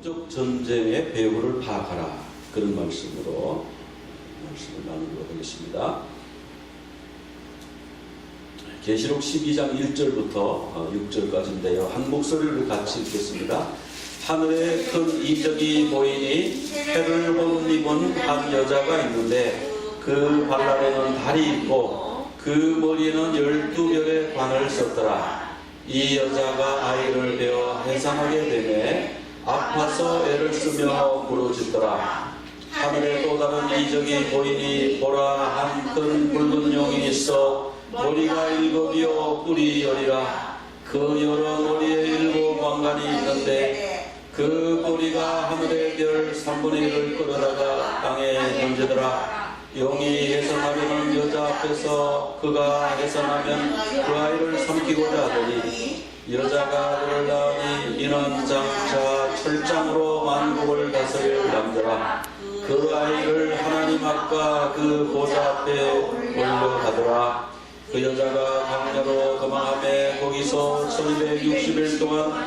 영적 전쟁의 배후를 파악하라. 그런 말씀으로 말씀을 나누도록 하겠습니다. 계시록 12장 1절부터 6절까지인데요. 한 목소리를 같이 읽겠습니다. 하늘에 큰 이적이 보이니 해를 못 입은 한 여자가 있는데 그 발날에는 달이 있고 그 머리에는 12별의 관을 썼더라. 이 여자가 아이를 베어 해산하게 되매 아파서 애를 쓰며 부르짖더라. 하늘에 또 다른 이적이 보이니 보라, 한 큰 붉은 용이 있어 머리가 7이요 뿔이 10이라. 그 여러 머리에 7 왕관이 있는데 그 꼬리가 하늘의 별 3분의 1을 끌어다가 땅에 던지더라. 용이 해산하려는 여자 앞에서 그가 해산하면 그 아이를 삼키고자 하더니 여자가 그를 낳으니 이는 장차 철장으로 만국을 다스릴 남자라. 그 아이를 하나님 앞과 그 보좌 앞에 올려가더라. 그 여자가 광야로 도망하며 거기서 1260일 동안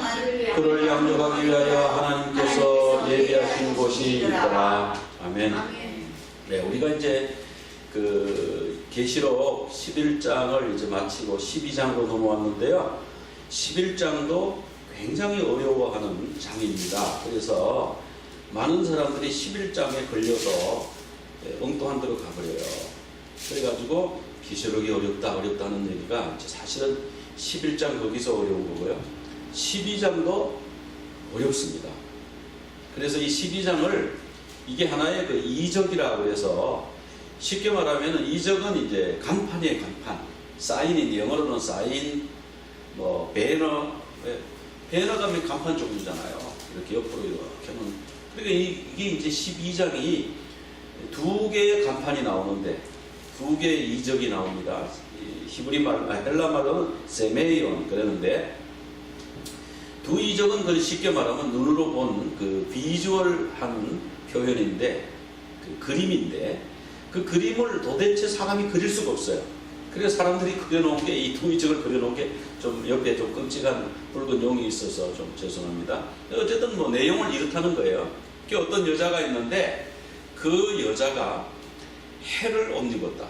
그를 양육하기 위하여 하나님께서 예비하신 곳이 있더라. 아멘. 네, 우리가 이제 그 계시록 11장을 이제 마치고 12장으로 넘어왔는데요. 11장도 굉장히 어려워하는 장입니다. 그래서 많은 사람들이 11장에 걸려서 엉뚱한 데로 가버려요. 그래가지고 계시록이 어렵다는 얘기가 이제 사실은 11장 거기서 어려운 거고요. 12장도 어렵습니다. 그래서 이 12장을 이게 하나의 그 이적이라고 해서 쉽게 말하면 이적은 이제 간판이에요. 간판. 사인인데 영어로는 사인, 뭐 배너, 배너가 간판 종류잖아요. 이렇게 옆으로 이렇게 하면. 그러니까 이게 이제 12장이 2개의 간판이 나오는데 2개의 이적이 나옵니다. 히브리 말, 헬라 말로는 세메이온 그러는데 두 이적은 그 쉽게 말하면 눈으로 본 그 비주얼한 표현인데 그 그림인데 그 그림을 도대체 사람이 그릴 수가 없어요. 그래서 사람들이 그려놓은 게 이 두 이적을 그려놓은 게 좀 옆에 좀 끔찍한 붉은 용이 있어서 좀 죄송합니다. 어쨌든 뭐 내용을 이렇다는 거예요. 그 어떤 여자가 있는데 그 여자가 해를 옷 입었다.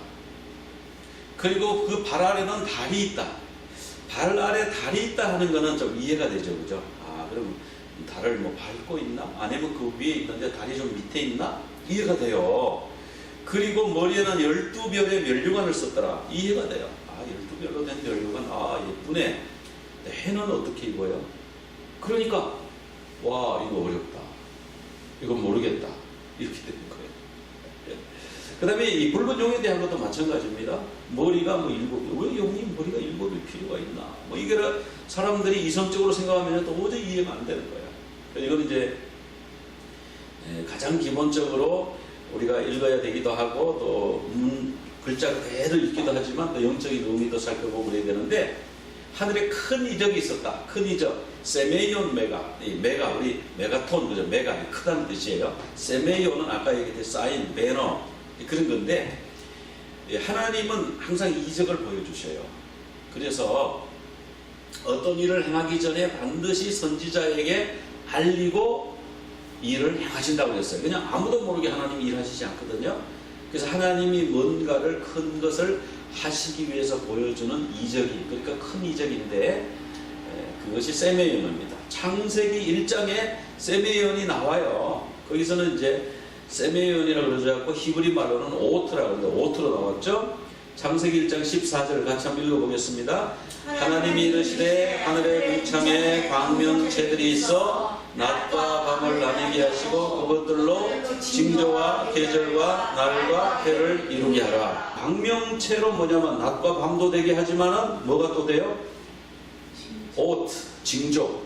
그리고 그 발 아래는 달이 있다. 발 아래 달이 있다 하는 거는 좀 이해가 되죠, 그죠? 아, 그럼 달을 뭐 밟고 있나? 아니면 그 위에 있는데 달이 좀 밑에 있나? 이해가 돼요. 그리고 머리에는 12별의 면류관을 썼더라. 이해가 돼요. 아, 12별로 된 면류관, 아, 예쁘네. 해는 어떻게 입어요? 그러니까, 와, 이거 어렵다. 이건 모르겠다. 이렇게 되는 거예요. 그 다음에 이 붉은 용에 대한 것도 마찬가지입니다. 머리가 뭐 7, 왜 용이 머리가 7일 필요가 있나? 뭐 이게 사람들이 이성적으로 생각하면 도저히 이해가 안 되는 거예요. 이건 이제 가장 기본적으로 우리가 읽어야 되기도 하고 또 글자 그대로 읽기도 하지만 또 영적인 의미도 살펴보고 그래야 되는데 하늘에 큰 이적이 있었다. 큰 이적. 세메이온 메가. 이 메가 우리 메가톤 그죠? 메가 크다는 뜻이에요. 세메이온은 아까 얘기했던 사인, 배너 그런 건데 하나님은 항상 이적을 보여주셔요. 그래서 어떤 일을 행하기 전에 반드시 선지자에게 알리고 일을 행하신다고 했어요. 그냥 아무도 모르게 하나님이 일하시지 않거든요. 그래서 하나님이 뭔가를 큰 것을 하시기 위해서 보여주는 이적이, 그러니까 큰 이적인데 그것이 세메이온입니다. 창세기 1장에 세메이온이 나와요. 거기서는 이제 세메이온이라고 그러죠. 히브리 말로는 오트라고 하는데 오트로 나왔죠. 창세기 1장 14절 같이 한번 읽어보겠습니다. 하나님이 이르시되 하늘의 궁창에 광명체들이 있어 낮과 밤을 나뉘게 하시고 그것들로 징조와 계절과 날과 해를 이루게 하라. 광명체로 뭐냐면 낮과 밤도 되게 하지만은 뭐가 또 돼요? 오트, 징조.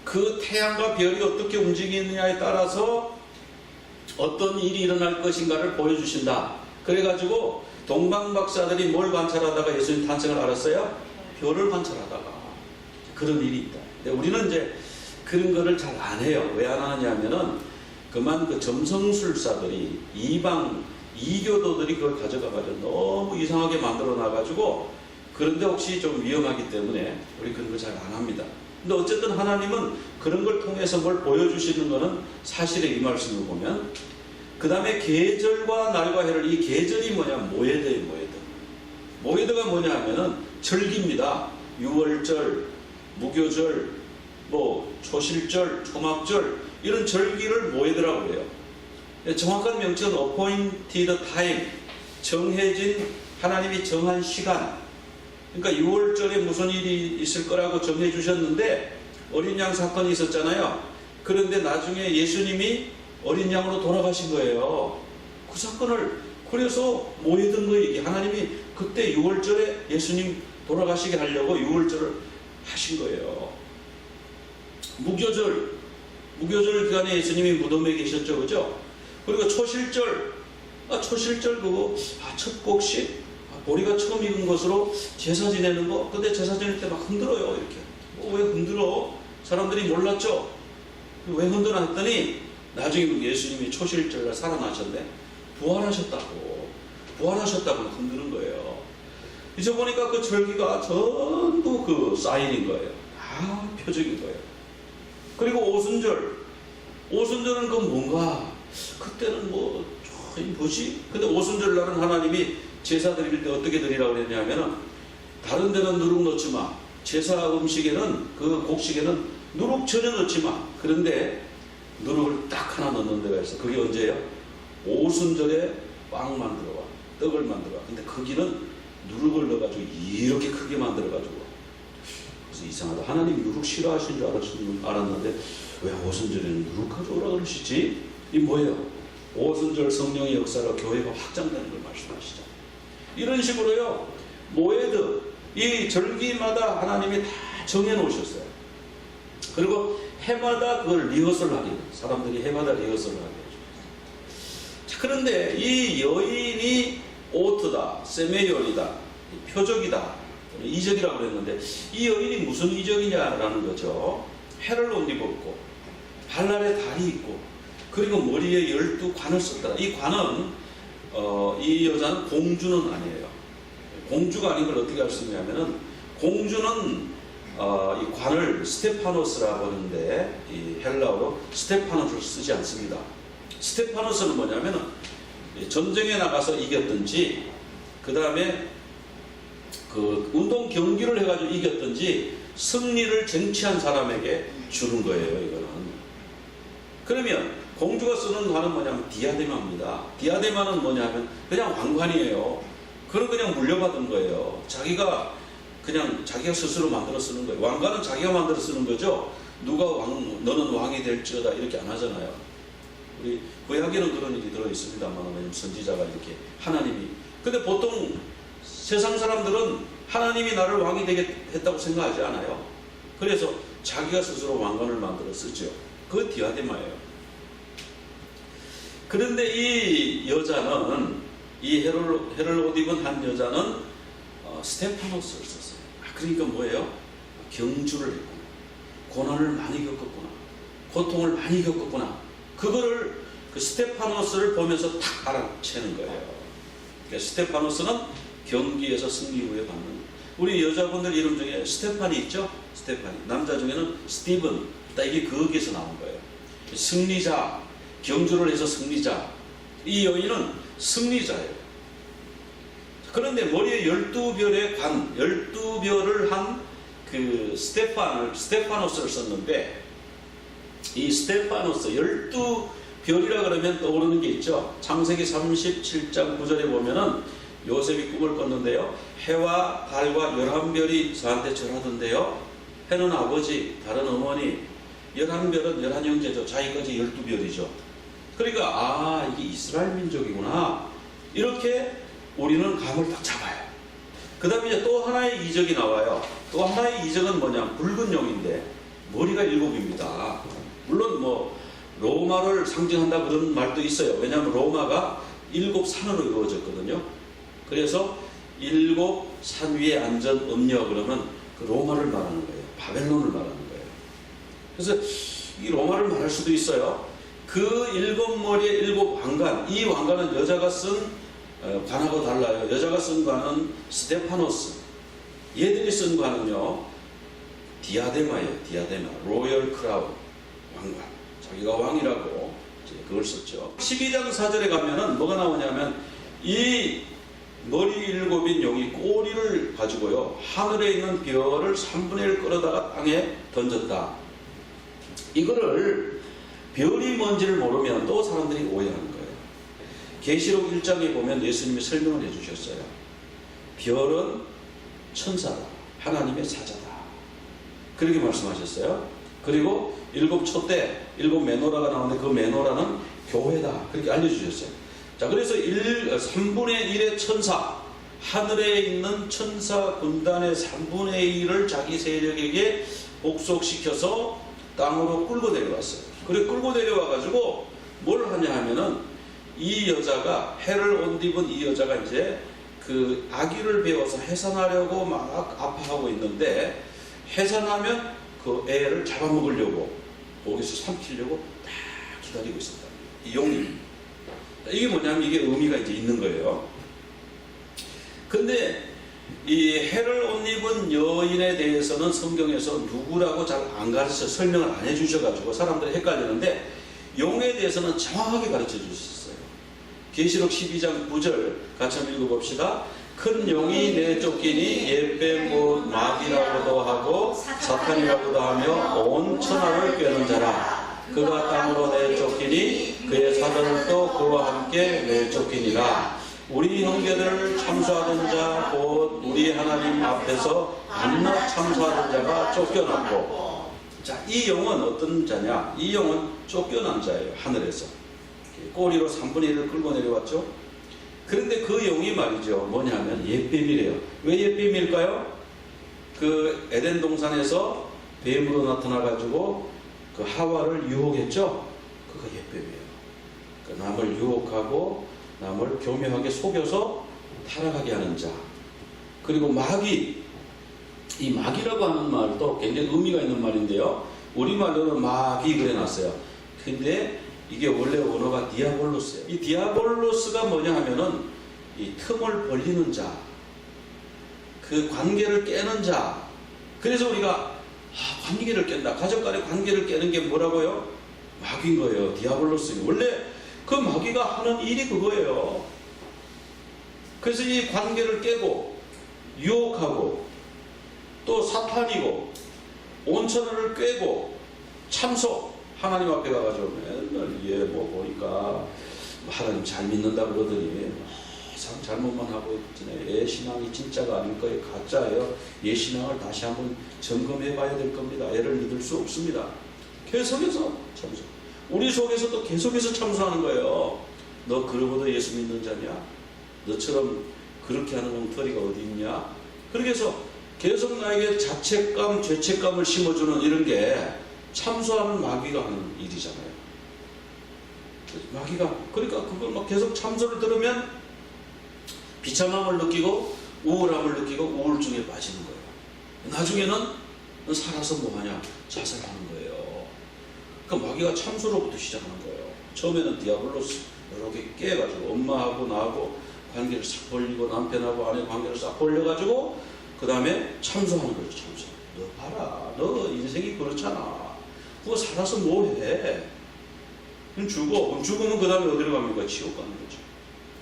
그 태양과 별이 어떻게 움직이느냐에 따라서 어떤 일이 일어날 것인가를 보여주신다. 그래가지고 동방박사들이 뭘 관찰하다가 예수님 탄생을 알았어요? 별을 관찰하다가 그런 일이 있다. 근데 우리는 이제 그런 거를 잘 안 해요. 왜 안 하느냐 하면은 그만 그 점성술사들이 이교도들이 그걸 가져가가지고 너무 이상하게 만들어 놔가지고 그런데 혹시 좀 위험하기 때문에 우리 그런 거 잘 안 합니다. 근데 어쨌든 하나님은 그런 걸 통해서 뭘 보여주시는 것은 사실에 이 말씀을 보면, 그 다음에 계절과 날과 해를, 이 계절이 뭐냐? 모에드예요. 모에드. 모에드가 뭐냐 하면은 절기입니다. 유월절, 무교절, 뭐 초실절, 초막절, 이런 절기를 모에드라고 해요. 정확한 명칭은 appointed time, 정해진, 하나님이 정한 시간. 그러니까 6월절에 무슨 일이 있을 거라고 정해 주셨는데 어린 양 사건이 있었잖아요. 그런데 나중에 예수님이 어린 양으로 돌아가신 거예요. 그 사건을 그래서 모여든 거예요. 이게 하나님이 그때 6월절에 예수님 돌아가시게 하려고 6월절을 하신 거예요. 무교절 기간에 예수님이 무덤에 계셨죠, 그죠? 그리고 초실절, 초실절 그거 첫 곡식, 보리가 처음 익은 것으로 제사 지내는 거. 근데 제사 지낼 때 막 흔들어요, 이렇게. 왜 흔들어? 사람들이 몰랐죠. 왜 흔들어 했더니 나중에 예수님이 초실절날 살아나셨네. 부활하셨다고 흔드는 거예요. 이제 보니까 그 절기가 전부 그 사인인 거예요. 다 표적인 거예요. 그리고 오순절은 그 뭔가 그때는 뭐지? 근데 오순절 날은 하나님이 제사 드릴 때 어떻게 드리라고 그랬냐면은 다른 데는 누룩 넣지 마. 제사 음식에는 그 곡식에는 누룩 전혀 넣지 마. 그런데 누룩을 딱 하나 넣는 데가 있어. 그게 언제예요? 오순절에 빵 만들어와. 떡을 만들어와. 근데 거기는 누룩을 넣어가지고 이렇게 크게 만들어가지고. 그래서 이상하다. 하나님 누룩 싫어하시는 줄 알았는데 왜 오순절에는 누룩 가져오라 그러시지? 이 뭐예요? 오순절 성령의 역사로 교회가 확장되는 걸 말씀하시죠. 이런 식으로요. 모에드, 이 절기마다 하나님이 다 정해놓으셨어요. 그리고 해마다 그걸 리허설하게 해요. 사람들이 해마다 리허설을 하게 해요. 자, 그런데 이 여인이 오트다, 세메열이다, 표적이다, 이적이라고 그랬는데 이 여인이 무슨 이적이냐라는 거죠. 해를 옷 입었고 발날에 달이 있고 그리고 머리에 12관을 썼더라. 이 관은 이 여자는 공주는 아니에요. 공주가 아닌 걸 어떻게 알 수 있냐면은 공주는 이 관을 스테파노스라고 하는데 이 헬라어로 스테파노스를 쓰지 않습니다. 스테파노스는 뭐냐면은 전쟁에 나가서 이겼든지 그 다음에 그 운동 경기를 해가지고 이겼든지 승리를 쟁취한 사람에게 주는 거예요. 이거는. 그러면 공주가 쓰는 관은 뭐냐면 디아데마입니다. 디아데마는 뭐냐면 그냥 왕관이에요. 그건 그냥 물려받은 거예요. 자기가 스스로 만들어 쓰는 거예요. 왕관은 자기가 만들어 쓰는 거죠. 너는 왕이 될지어다 이렇게 안 하잖아요. 우리 구약에는 그런 일이 들어 있습니다만 왜냐면 선지자가 이렇게 하나님이. 근데 보통 세상 사람들은 하나님이 나를 왕이 되게 했다고 생각하지 않아요. 그래서 자기가 스스로 왕관을 만들어 쓰죠. 그거 디아데마예요. 그런데 이 여자는 이 해를 옷 입은 한 여자는 스테파노스를 썼어요. 그러니까 뭐예요? 경주를 했구나. 고난을 많이 겪었구나. 고통을 많이 겪었구나. 그거를 그 스테파노스를 보면서 탁 알아채는 거예요. 그러니까 스테파노스는 경기에서 승리 후에 받는. 우리 여자분들 이름 중에 스테파니 있죠? 스테파니. 남자 중에는 스티븐. 이게 거기에서 나온 거예요. 승리자. 경주를 해서 승리자. 이 여인은 승리자예요. 그런데 머리에 12별의 관, 12별을 한 그 스테파노스를 썼는데 이 스테파노스 12별이라 그러면 떠오르는 게 있죠. 창세기 37장 9절에 보면은 요셉이 꿈을 꿨는데요. 해와 달과 11별이 저한테 절하던데요. 해는 아버지, 달은 어머니, 11별은 11형제죠. 자기까지 12별이죠. 그러니까 이게 이스라엘 민족이구나. 이렇게 우리는 감을 딱 잡아요. 그 다음에 이제 또 하나의 이적이 나와요. 또 하나의 이적은 뭐냐? 붉은 용인데 머리가 7입니다. 물론 뭐 로마를 상징한다 그런 말도 있어요. 왜냐하면 로마가 7산으로 이루어졌거든요. 그래서 7산 위에 앉은 음녀 그러면 그 로마를 말하는 거예요. 바벨론을 말하는 거예요. 그래서 이 로마를 말할 수도 있어요. 그 7머리의 7왕관, 이 왕관은 여자가 쓴 관하고 달라요. 여자가 쓴 관은 스테파노스. 얘들이 쓴 관은요, 디아데마예요. 디아데마, 로열 크라운, 왕관. 자기가 왕이라고 이제 그걸 썼죠. 12장 4절에 가면은 뭐가 나오냐면 이 머리 7인 용이 꼬리를 가지고요, 하늘에 있는 별을 3분의 1 끌어다가 땅에 던졌다. 이거를 별이 뭔지를 모르면 또 사람들이 오해하는 거예요. 계시록 1장에 보면 예수님이 설명을 해주셨어요. 별은 천사다, 하나님의 사자다, 그렇게 말씀하셨어요. 그리고 7 촛대, 7 메노라가 나오는데 그 메노라는 교회다, 그렇게 알려주셨어요. 자, 그래서 3분의 1의 천사, 하늘에 있는 천사 군단의 3분의 1을 자기 세력에게 복속시켜서 땅으로 끌고 내려왔어요. 그래 끌고 내려와 가지고 뭘 하냐 하면은, 이 여자가, 해를 옷 입은 이 여자가 이제 그 아기를 배워서 해산하려고 막 아파하고 있는데, 해산하면 그 애를 잡아먹으려고, 거기서 삼키려고 딱 기다리고 있었다. 이 용이. 이게 뭐냐면 이게 의미가 이제 있는 거예요. 근데 이 해를 옷 입은 여인에 대해서는 성경에서 누구라고 잘 안 가르쳐, 설명을 안 해주셔가지고 사람들이 헷갈리는데, 용에 대해서는 정확하게 가르쳐 주셨어요. 계시록 12장 9절 같이 한번 읽어봅시다. 큰 용이 내쫓기니 옛뱀 곧 마귀라고도 하고 사탄이라고도 하며 온 천하를 꿰는 자라. 그가 땅으로 내쫓기니 그의 사도를 또 그와 함께 내쫓기니라. 우리 형제들을 참수하던 자 곧 우리 하나님 앞에서 밤낮 참수하던 자가 쫓겨났고. 자, 이 용은 어떤 자냐? 이 용은 쫓겨난 자예요. 하늘에서 꼬리로 3분의 1을 끌고 내려왔죠. 그런데 그 용이 말이죠, 뭐냐면 옛뱀이래요. 왜 옛뱀일까요? 그 에덴 동산에서 뱀으로 나타나 가지고 그 하와를 유혹했죠. 그거 옛뱀이에요. 그 남을 유혹하고 남을 교묘하게 속여서 타락하게 하는 자. 그리고 마귀, 이 마귀라고 하는 말도 굉장히 의미가 있는 말인데요, 우리말로는 마귀 그래놨어요. 근데 이게 원래 언어가 디아볼로스예요. 이 디아볼로스가 뭐냐 하면은 이 틈을 벌리는 자, 그 관계를 깨는 자. 그래서 우리가 관계를 깬다, 가족 간의 관계를 깨는 게 뭐라고요? 마귀인 거예요. 디아볼로스. 원래 그 마귀가 하는 일이 그거예요. 그래서 이 관계를 깨고 유혹하고 또 사탄이고 온천을 꿰고 참석, 하나님 앞에 가가지고 맨날 뭐 보니까 하나님 잘 믿는다 그러더니 참 잘못만 하고 있잖아요. 예 신앙이 진짜가 아닐 거예요. 가짜예요. 예 신앙을 다시 한번 점검해 봐야 될 겁니다. 애를 믿을 수 없습니다. 계속해서 참수. 우리 속에서도 계속해서 참수하는 거예요. 너 그러고도 예수 믿는 자냐? 너처럼 그렇게 하는 엉터리가 어디 있냐? 그렇게 해서 계속 나에게 자책감, 죄책감을 심어주는 이런 게 참수하는 마귀가 하는 일이잖아요. 마귀가, 그러니까 그걸 막 계속 참소를 들으면 비참함을 느끼고 우울함을 느끼고 우울증에 빠지는 거예요. 나중에는 너 살아서 뭐하냐? 자살하는 거예요. 그 마귀가 참소로부터 시작하는 거예요. 처음에는 디아블로스 이렇게 깨가지고 엄마하고 나하고 관계를 싹 벌리고 남편하고 아내 관계를 싹 벌려가지고 그 다음에 참소하는 거예요. 참소. 너 봐라, 너 인생이 그렇잖아. 그거 살아서 뭐해? 그럼 죽어. 그럼 죽으면 그 다음에 어디로 갑니까? 지옥 가는 거죠.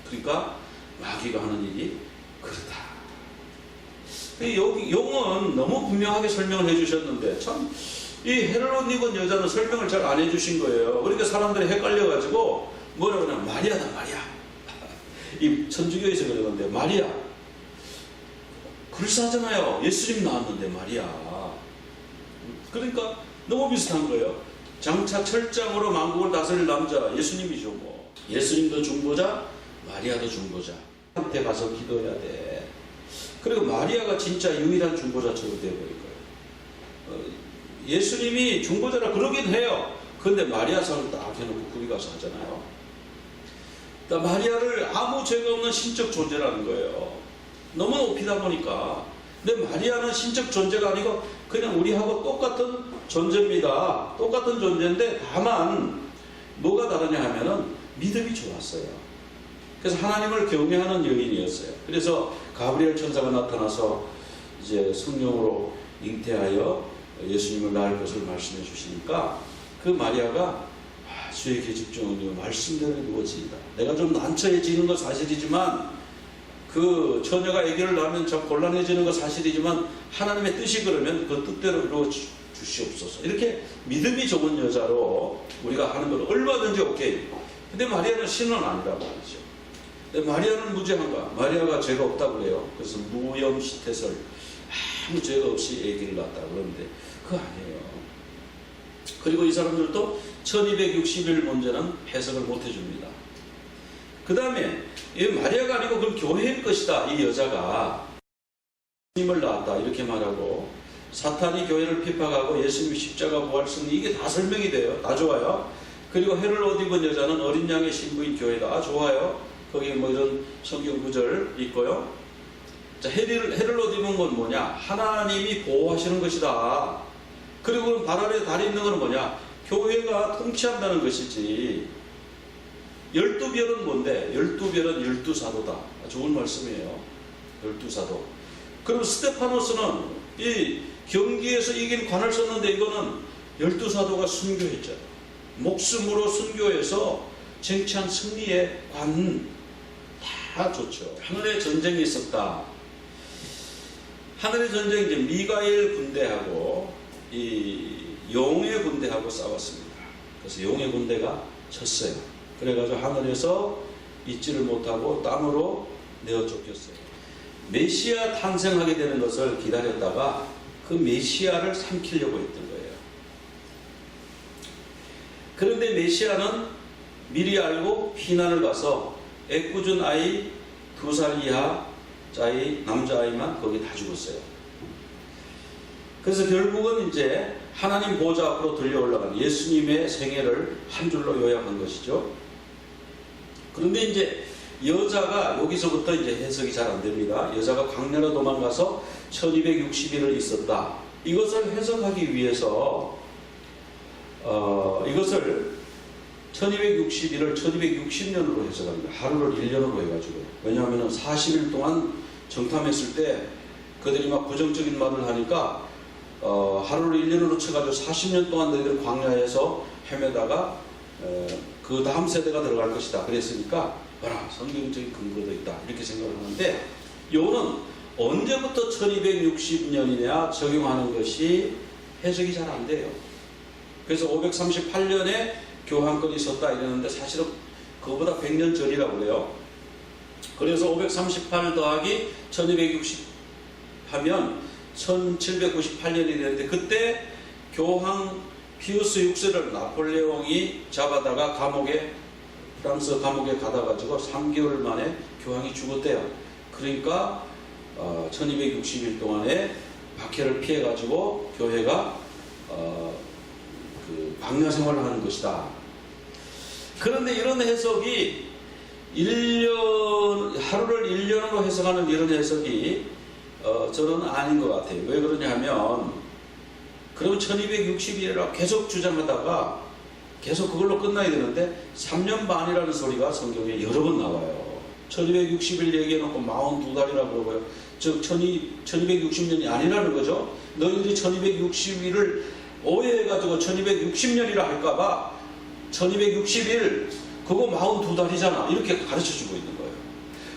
그러니까 마귀가 하는 일이 그렇다. 여기 용은 너무 분명하게 설명을 해주셨는데, 참 이 해를 옷 입은 여자는 설명을 잘 안 해주신 거예요. 그러니까 사람들이 헷갈려가지고 뭐라고 하냐? 마리아다, 마리아. 이 천주교에서 그러는데 마리아. 글싸잖아요. 예수님 나왔는데 마리아. 그러니까 너무 비슷한 거예요. 장차 철장으로 만국을 다스릴 남자 예수님이죠. 뭐 예수님도 중보자, 마리아도 중보자. 한테 가서 기도해야 돼. 그리고 마리아가 진짜 유일한 중보자처럼 되어버릴 거예요. 예수님이 중보자라 그러긴 해요. 그런데 마리아상을 딱 해놓고 거기 가서 하잖아요. 그러니까 마리아를 아무 죄가 없는 신적 존재라는 거예요. 너무 높이다 보니까. 근데 마리아는 신적 존재가 아니고 그냥 우리하고 똑같은 존재입니다. 똑같은 존재인데 다만 뭐가 다르냐 하면은 믿음이 좋았어요. 그래서 하나님을 경외하는 여인이었어요. 그래서 가브리엘 천사가 나타나서 이제 성령으로 잉태하여 예수님을 낳을 것을 말씀해 주시니까 그 마리아가 주의 계집종은 말씀대로 이루어지이다. 내가 좀 난처해지는 건 사실이지만 그 처녀가 아기를 낳으면 참 곤란해지는 건 사실이지만 하나님의 뜻이 그러면 그 뜻대로 이루어 주시옵소서. 이렇게 믿음이 좋은 여자로 우리가 하는 건 얼마든지 오케이. 근데 마리아는 신은 아니라고 하죠. 근데 마리아는 무죄한가? 마리아가 죄가 없다고 그래요. 그래서 무염시태설, 아무 죄가 없이 아기를 낳았다 그러는데 그거 아니에요. 그리고 이 사람들도 1260일 문제는 해석을 못 해줍니다. 그 다음에 이 마리아가 아니고 그럼 교회일 것이다. 이 여자가 예수님을 낳았다 이렇게 말하고 사탄이 교회를 핍박하고 예수님이 십자가 부활 승리 이게 다 설명이 돼요. 다 좋아요. 그리고 해를 옷 입은 여자는 어린 양의 신부인 교회다. 좋아요. 거기 뭐 이런 성경 구절 있고요. 자, 해를 옷 입은 건 뭐냐? 하나님이 보호하시는 것이다. 그리고 발 아래 달이 있는 건 뭐냐? 교회가 통치한다는 것이지. 12별은 뭔데? 12별은 12사도다. 좋은 말씀이에요. 12사도. 그럼 스테파노스는 이 경기에서 이긴 관을 썼는데 이거는 12사도가 순교했잖아. 목숨으로 순교해서 쟁취한 승리의 관 다 좋죠. 하늘의 전쟁이 있었다. 하늘의 전쟁이 이제 미가엘 군대하고 이 용의 군대하고 싸웠습니다. 그래서 용의 군대가 졌어요. 그래가지고 하늘에서 잊지를 못하고 땅으로 내어 쫓겼어요. 메시아 탄생하게 되는 것을 기다렸다가 그 메시아를 삼키려고 했던 거예요. 그런데 메시아는 미리 알고 피난을 가서 애꿎은 아이 2살 이하짜리 남자아이만 거기 다 죽었어요. 그래서 결국은 이제 하나님 보좌 앞으로 들려 올라간 예수님의 생애를 한 줄로 요약한 것이죠. 그런데 이제 여자가 여기서부터 이제 해석이 잘 안 됩니다. 여자가 광야로 도망가서 1260일을 있었다. 이것을 해석하기 위해서 이것을 1261을 1260년으로 해석합니다. 하루를 1년으로 해가지고. 왜냐하면 40일 동안 정탐했을 때 그들이 막 부정적인 말을 하니까 하루를 1년으로 쳐가지고 40년 동안 너희들 광야에서 헤매다가 그 다음 세대가 들어갈 것이다. 그랬으니까 봐라, 성경적인 근거도 있다. 이렇게 생각을 하는데 요거는 언제부터 1260년이냐 적용하는 것이 해석이 잘 안 돼요. 그래서 538년에 교환권이 있었다 이러는데 사실은 그거보다 100년 전이라고 그래요. 그래서 538 더하기 1260 하면 1798년이 되는데 그때 교황 피우스 6세를 나폴레옹이 잡아다가 프랑스 감옥에 가다가지고 3개월 만에 교황이 죽었대요. 그러니까 1260일 동안에 박해를 피해가지고 교회가 그 광야 생활을 하는 것이다. 그런데 이런 해석이 하루를 1년으로 해석하는 이런 해석이 저는 아닌 것 같아요. 왜 그러냐면 그럼 1260일이라고 계속 주장하다가 계속 그걸로 끝나야 되는데 3년 반이라는 소리가 성경에 여러 번 나와요. 1260일 얘기해놓고 42달이라고 그러고요. 즉 1260년이 아니라는 거죠. 너희들이 1260일을 오해해가지고 1260년이라 할까봐 1260일 그거 42달이잖아 이렇게 가르쳐주고 있는 거예요.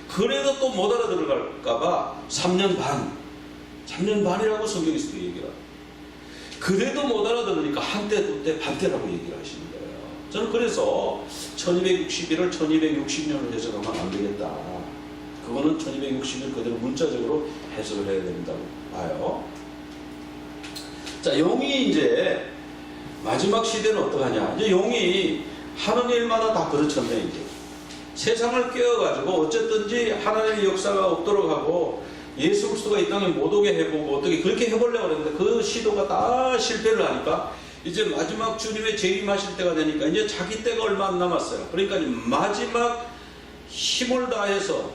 그래도 또 못 알아들어갈까봐 3년 반이라고 성경에서도 얘기를 하고 그래도 못 알아들으니까 한때 두때 반때라고 얘기를 하시는 거예요. 저는 그래서 1260일을 1260년을 해석하면 안 되겠다. 그거는 1260일 그대로 문자적으로 해석을 해야 된다고 봐요. 자, 용이 이제 마지막 시대는 어떡하냐. 이제 용이 하는 일마다 다 그렇잖아요. 이제 세상을 깨워가지고 어쨌든지 하나님의 역사가 없도록 하고 예수 그리스도가 이 땅에 못 오게 해보고 어떻게 그렇게 해보려고 했는데 그 시도가 다 실패를 하니까 이제 마지막 주님의 재림하실 때가 되니까 이제 자기 때가 얼마 안 남았어요. 그러니까 마지막 힘을 다해서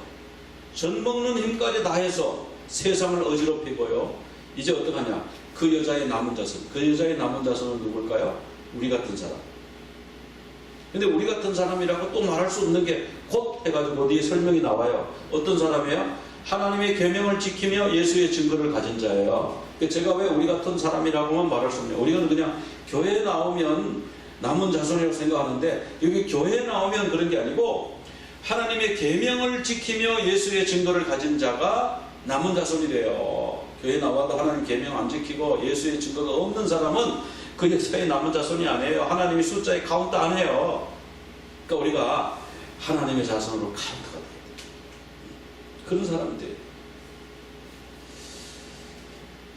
전 먹는 힘까지 다해서 세상을 어지럽히고요. 이제 어떡하냐. 그 여자의 남은 자손. 그 여자의 남은 자손은 누굴까요? 우리 같은 사람. 근데 우리 같은 사람이라고 또 말할 수 없는 게 곧 해가지고 어디에 설명이 나와요. 어떤 사람이에요? 하나님의 계명을 지키며 예수의 증거를 가진 자예요. 제가 왜 우리 같은 사람이라고만 말할 수 없냐. 우리는 그냥 교회에 나오면 남은 자손이라고 생각하는데, 여기 교회에 나오면 그런 게 아니고 하나님의 계명을 지키며 예수의 증거를 가진 자가 남은 자손이래요. 교회에 나와도 하나님 계명 안 지키고 예수의 증거가 없는 사람은 그 역사의 남은 자손이 아니에요. 하나님이 숫자에 카운트 안 해요. 그러니까 우리가 하나님의 자손으로 카운트가 돼요. 그런 사람들.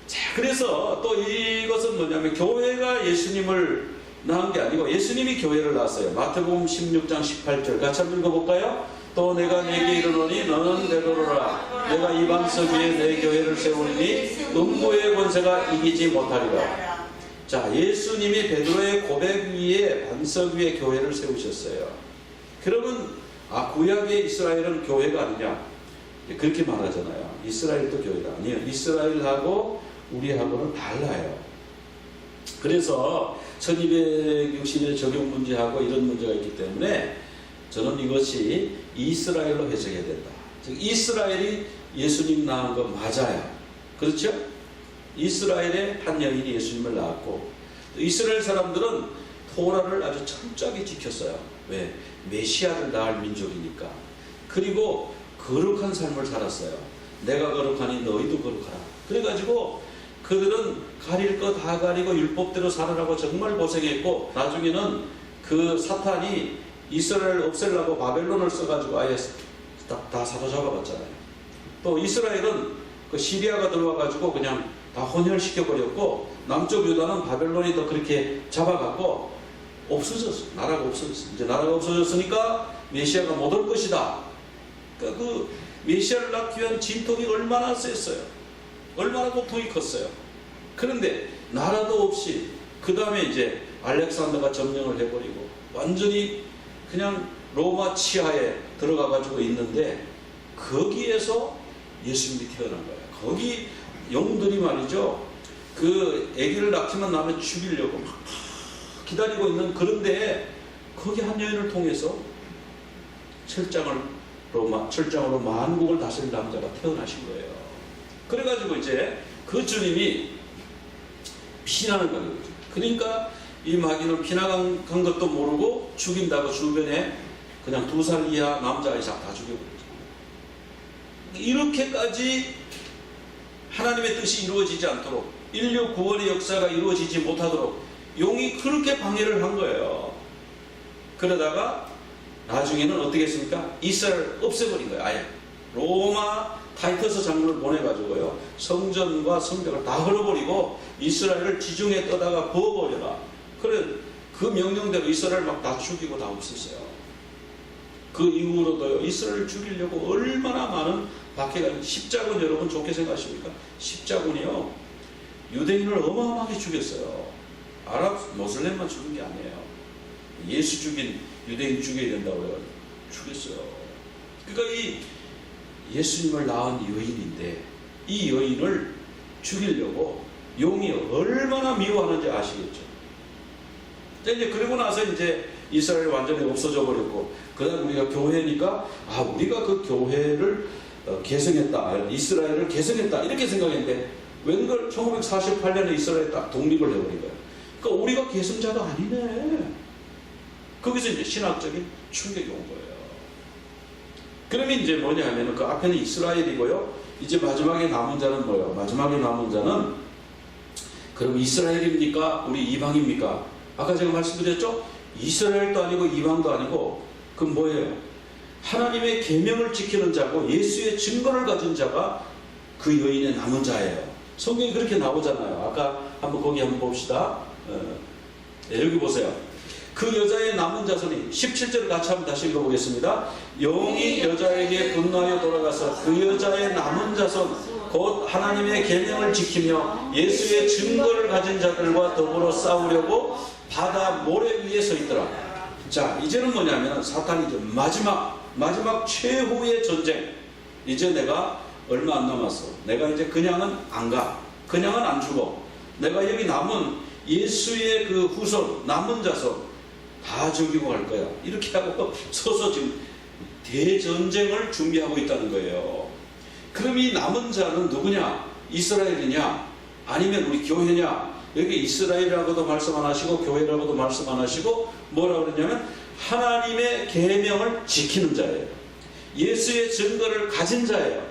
자, 그래서 또 이것은 뭐냐면 교회가 예수님을 낳은 게 아니고 예수님이 교회를 낳았어요. 마태복음 16장 18절 같이 한번 읽어볼까요? 또 내가 내게 이르노니 너는 되돌아라. 내가 이 반석 위에 내 교회를 세우리니 음부의 권세가 이기지 못하리라. 자, 예수님이 베드로의 고백 위에 반석 위에 교회를 세우셨어요. 그러면 구약의 이스라엘은 교회가 아니냐? 그렇게 말하잖아요. 이스라엘도 교회가 아니에요. 이스라엘하고 우리하고는 달라요. 그래서 1260년의 적용 문제하고 이런 문제가 있기 때문에 저는 이것이 이스라엘로 해석해야 된다. 즉 이스라엘이 예수님 낳은 거 맞아요. 그렇죠? 이스라엘의 한 여인이 예수님을 낳았고, 이스라엘 사람들은 토라를 아주 철저하게 지켰어요. 왜? 메시아를 낳을 민족이니까. 그리고 거룩한 삶을 살았어요. 내가 거룩하니 너희도 거룩하라. 그래가지고 그들은 가릴 거 다 가리고 율법대로 살아라고 정말 고생했고, 나중에는 그 사탄이 이스라엘을 없애려고 바벨론을 써가지고 아예 다 사로잡아봤잖아요. 또 이스라엘은 그 시리아가 들어와가지고 그냥 다 혼혈시켜버렸고, 남쪽 유다는 바벨론이 더 그렇게 잡아갖고 없어졌어. 나라가 없어졌어. 이제 나라가 없어졌으니까 메시아가 못 올 것이다. 그러니까 그 메시아를 낳기 위한 진통이 얼마나 셌어요. 얼마나 고통이 컸어요. 그런데 나라도 없이 그 다음에 이제 알렉산더가 점령을 해버리고 완전히 그냥 로마 치하에 들어가가지고 있는데, 거기에서 예수님이 태어난 거예요. 거기 영웅들이 말이죠, 그 아기를 낳기만 나면 죽이려고 막 기다리고 있는, 그런데 거기 한 여인을 통해서 철장으로 만국을 다스릴 남자가 태어나신 거예요. 그래가지고 이제 그 주님이 피난을 간 거죠. 그러니까 이 마귀는 피난간 것도 모르고 죽인다고 주변에 그냥 2살 이하 남자 이상 다 죽여버렸죠. 이렇게까지 하나님의 뜻이 이루어지지 않도록, 인류 구원의 역사가 이루어지지 못하도록 용이 그렇게 방해를 한 거예요. 그러다가 나중에는 어떻게 했습니까? 이스라엘을 없애버린 거예요. 아예 로마 타이터스 장군을 보내가지고요, 성전과 성벽을 다 헐어버리고 이스라엘을 지중해 떠다가 부어버려라. 그래, 그 명령대로 이스라엘 막 다 죽이고 다 없었어요. 그 이후로도요, 이스라엘을 죽이려고 얼마나 많은 박해가. 십자군 여러분 좋게 생각하십니까? 십자군이요, 유대인을 어마어마하게 죽였어요. 아랍 모슬렘만 죽인 게 아니에요. 예수 죽인 유대인 죽여야 된다고 해가지고 죽였어요. 그러니까 이 예수님을 낳은 여인인데, 이 여인을 죽이려고 용이 얼마나 미워하는지 아시겠죠? 이제 그러고 나서 이제 이스라엘이 완전히 없어져 버렸고, 그 다음 우리가 교회니까 우리가 그 교회를 개성했다, 이스라엘을 개성했다 이렇게 생각했는데, 웬걸 1948년에 이스라엘이 딱 독립을 해버린 거예요. 그러니까 우리가 개성자가 아니네. 거기서 이제 신학적인 충격이 온 거예요. 그러면 이제 뭐냐 하면 그 앞에는 이스라엘이고요, 이제 마지막에 남은 자는 뭐예요? 마지막에 남은 자는 그럼 이스라엘입니까? 우리 이방입니까? 아까 제가 말씀드렸죠? 이스라엘도 아니고 이방도 아니고, 그럼 뭐예요? 하나님의 계명을 지키는 자고 예수의 증거를 가진 자가 그 여인의 남은 자예요. 성경이 그렇게 나오잖아요. 아까 거기 한번 봅시다. 여기 보세요. 그 여자의 남은 자손이, 17절을 같이 한번 다시 읽어보겠습니다. 영이 여자에게 분노하여 돌아가서 그 여자의 남은 자손 곧 하나님의 계명을 지키며 예수의 증거를 가진 자들과 더불어 싸우려고 바다 모래 위에 서 있더라. 자, 이제는 뭐냐면 사탄이 이제 마지막 최후의 전쟁. 이제 내가 얼마 안 남았어. 내가 이제 그냥은 안 가. 그냥은 안 죽어. 내가 여기 남은 예수의 그 후손, 남은 자손 다 죽이고 갈 거야. 이렇게 하고 서서 지금 대전쟁을 준비하고 있다는 거예요. 그럼 이 남은 자는 누구냐? 이스라엘이냐? 아니면 우리 교회냐? 여기 이스라엘이라고도 말씀 안 하시고 교회라고도 말씀 안 하시고 뭐라고 그러냐면 하나님의 계명을 지키는 자예요. 예수의 증거를 가진 자예요.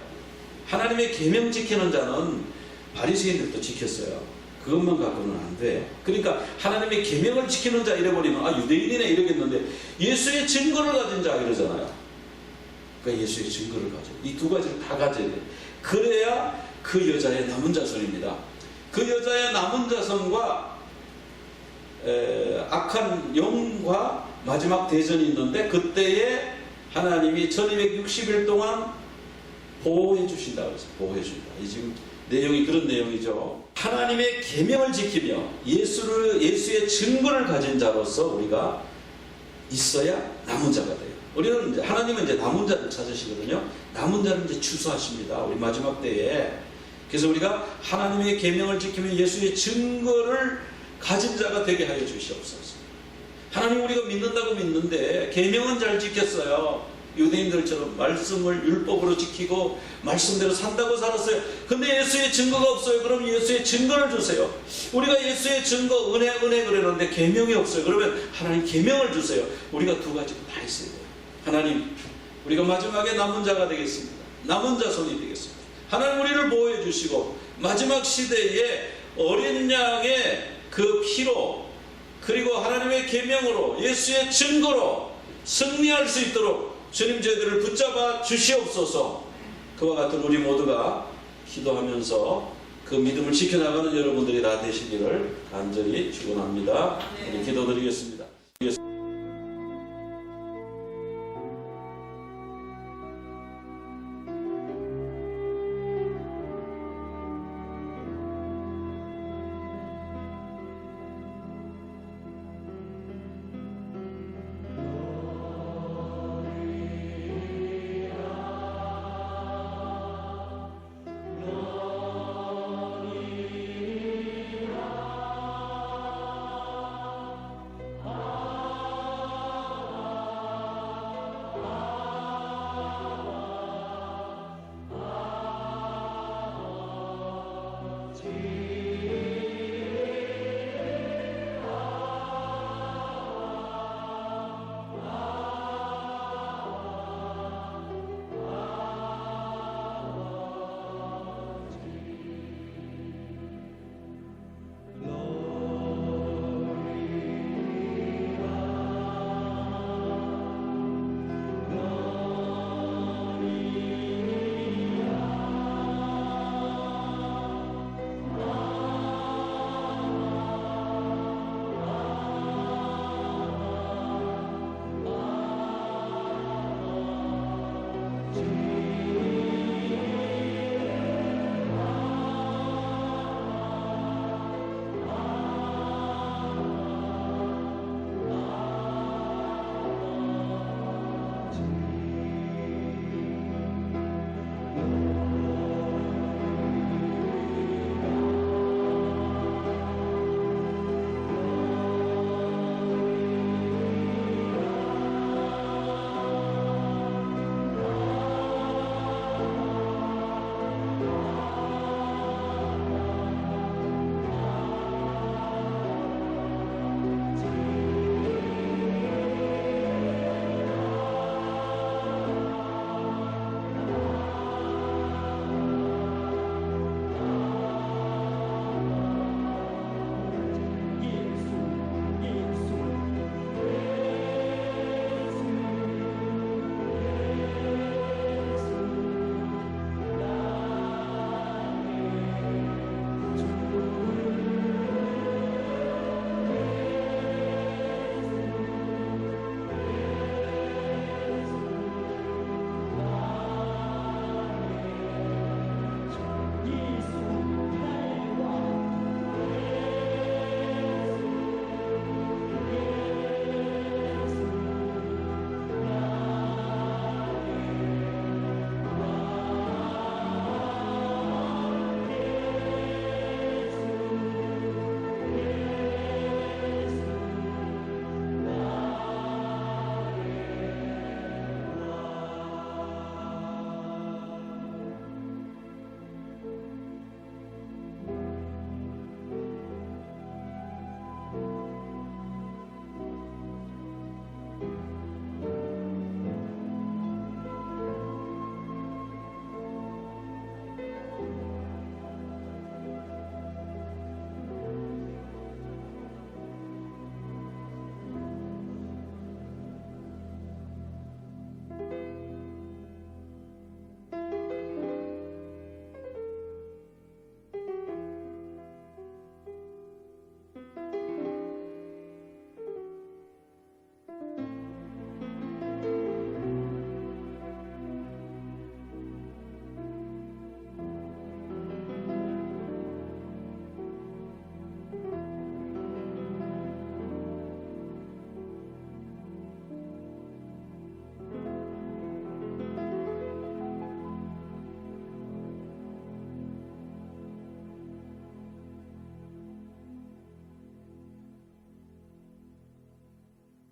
하나님의 계명 지키는 자는 바리새인들도 지켰어요. 그것만 갖고는 안 돼. 그러니까 하나님의 계명을 지키는 자 이래버리면 아 유대인이네 이러겠는데 예수의 증거를 가진 자 이러잖아요. 그러니까 예수의 증거를 가져. 이 두 가지를 다 가져야 돼. 그래야 그 여자의 남은 자손입니다. 그 여자의 남은 자손과 악한 영과 마지막 대전이 있는데 그때에 하나님이 1260일 동안 보호해 주신다 그래서 보호해 준다. 이 지금 내용이 그런 내용이죠. 하나님의 계명을 지키며 예수의 증거를 가진 자로서 우리가 있어야 남은 자가 돼요. 우리는 이제 하나님은 이제 남은 자를 찾으시거든요. 남은 자를 이제 추수하십니다. 우리 마지막 때에. 그래서 우리가 하나님의 계명을 지키며 예수의 증거를 가진 자가 되게 하여 주시옵소서. 하나님 우리가 믿는다고 믿는데 계명은 잘 지켰어요. 유대인들처럼 말씀을 율법으로 지키고 말씀대로 산다고 살았어요. 근데 예수의 증거가 없어요. 그럼 예수의 증거를 주세요. 우리가 예수의 증거 은혜 그러는데 계명이 없어요. 그러면 하나님 계명을 주세요. 우리가 두 가지가 다 있어야 돼요. 하나님 우리가 마지막에 남은 자가 되겠습니다. 남은 자손이 되겠습니다. 하나님 우리를 보호해 주시고 마지막 시대에 어린 양의 그 피로 그리고 하나님의 계명으로 예수의 증거로 승리할 수 있도록 주님 저희들을 붙잡아 주시옵소서. 그와 같은 우리 모두가 기도하면서 그 믿음을 지켜나가는 여러분들이 다 되시기를 간절히 축원합니다. 기도드리겠습니다.